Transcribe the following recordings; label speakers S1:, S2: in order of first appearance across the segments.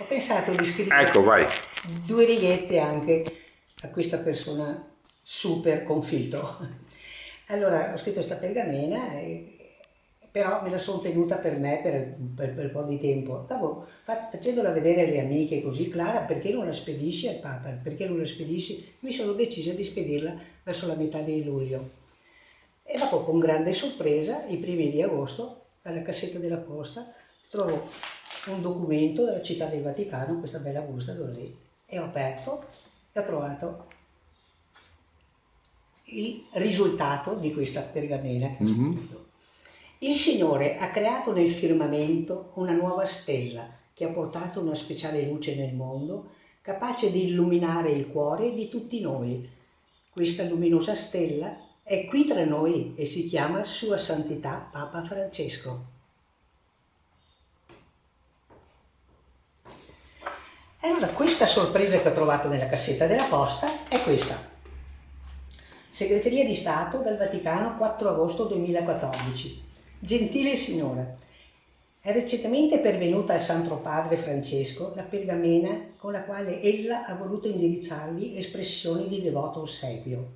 S1: Ho pensato di
S2: Ecco,
S1: scrivere
S2: vai.
S1: 2 righette anche a questa persona super con filtro. Allora, ho scritto questa pergamena, però me la sono tenuta per me per un po' di tempo. Dopo, facendola vedere alle amiche così, Clara, perché non la spedisci al Papa? Perché non la spedisci? Mi sono decisa di spedirla verso la metà di luglio. E dopo, con grande sorpresa, i primi di agosto, dalla cassetta della posta, trovo un documento della Città del Vaticano, questa bella busta così, e ho aperto e ho trovato il risultato di questa pergamena che ho scritto. Il Signore ha creato nel firmamento una nuova stella che ha portato una speciale luce nel mondo, capace di illuminare il cuore di tutti noi. Questa luminosa stella è qui tra noi e si chiama Sua Santità Papa Francesco. E allora questa sorpresa che ho trovato nella cassetta della posta è questa. Segreteria di Stato del Vaticano, 4 agosto 2014. Gentile Signora, è recentemente pervenuta al Santo Padre Francesco la pergamena con la quale ella ha voluto indirizzargli espressioni di devoto ossequio.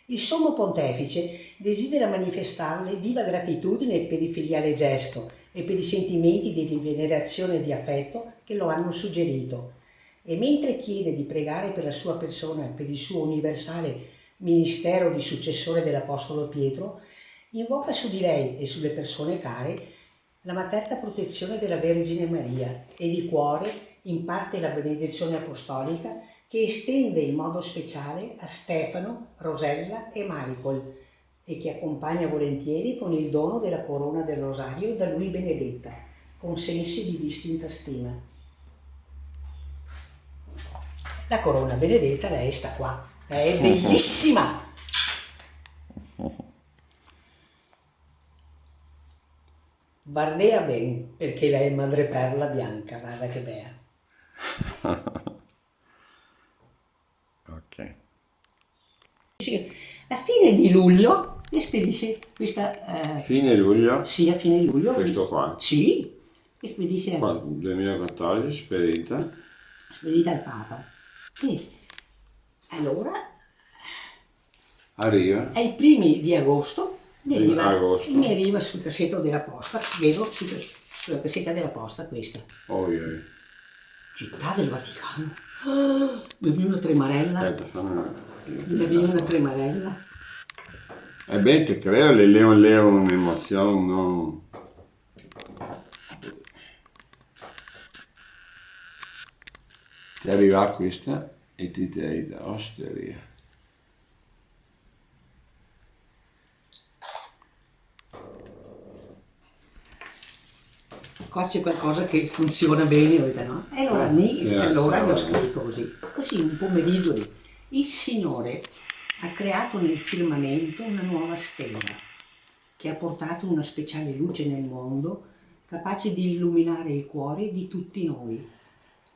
S1: Il Sommo Pontefice desidera manifestarle viva gratitudine per il filiale gesto e per i sentimenti di venerazione e di affetto che lo hanno suggerito. E mentre chiede di pregare per la sua persona e per il suo universale ministero di successore dell'Apostolo Pietro, invoca su di lei e sulle persone care la materna protezione della Vergine Maria e di cuore imparte la benedizione apostolica che estende in modo speciale a Stefano, Rosella e Michael e che accompagna volentieri con il dono della corona del rosario da lui benedetta, con sensi di distinta stima. La corona benedetta, lei sta qua, è bellissima! Guardea ben, perché lei è madreperla bianca, guarda che bella.
S2: Ok.
S1: Sì, a fine di luglio mi spedisce questa...
S2: Fine luglio?
S1: Sì, a fine luglio.
S2: Questo qua?
S1: Sì, mi spedisce...
S2: Qua, 2014, spedita.
S1: Spedita al Papa. E allora,
S2: Arriva.
S1: ai primi di agosto mi
S2: Agosto.
S1: arriva sul cassetto della posta, vedo sulla cassetta della posta questa.
S2: Oh,
S1: Città del Vaticano. Ah, mi viene una tremarella.
S2: aspetta, fammi.
S1: Mi viene una tremarella.
S2: Beh, te creo, le leo un'emozione, no? Ti arriva questa e ti dai da osteria.
S1: Qua c'è qualcosa che funziona bene, no? E allora, allora gli ho scritto così un pomeriggio lì. Il Signore ha creato nel firmamento una nuova stella che ha portato una speciale luce nel mondo capace di illuminare il cuore di tutti noi.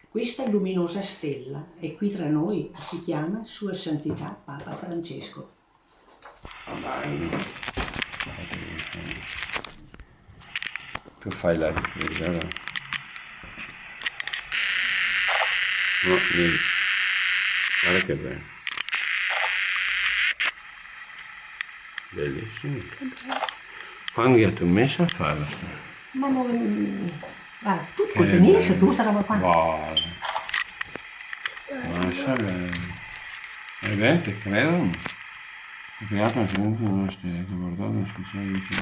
S1: Questa luminosa stella è qui tra noi e si chiama Sua Santità Papa Francesco.
S2: Tu fai la ripresa, no? No, niente. Guarda che bello. Bellissimo. Quando gli hai messo a farlo?
S1: Ma non... Guarda, tutto benissimo, tu sta roba qua.
S2: Guarda. Ma è bene, te credo. Ho creato anche una stella che ha portato una speciale luce.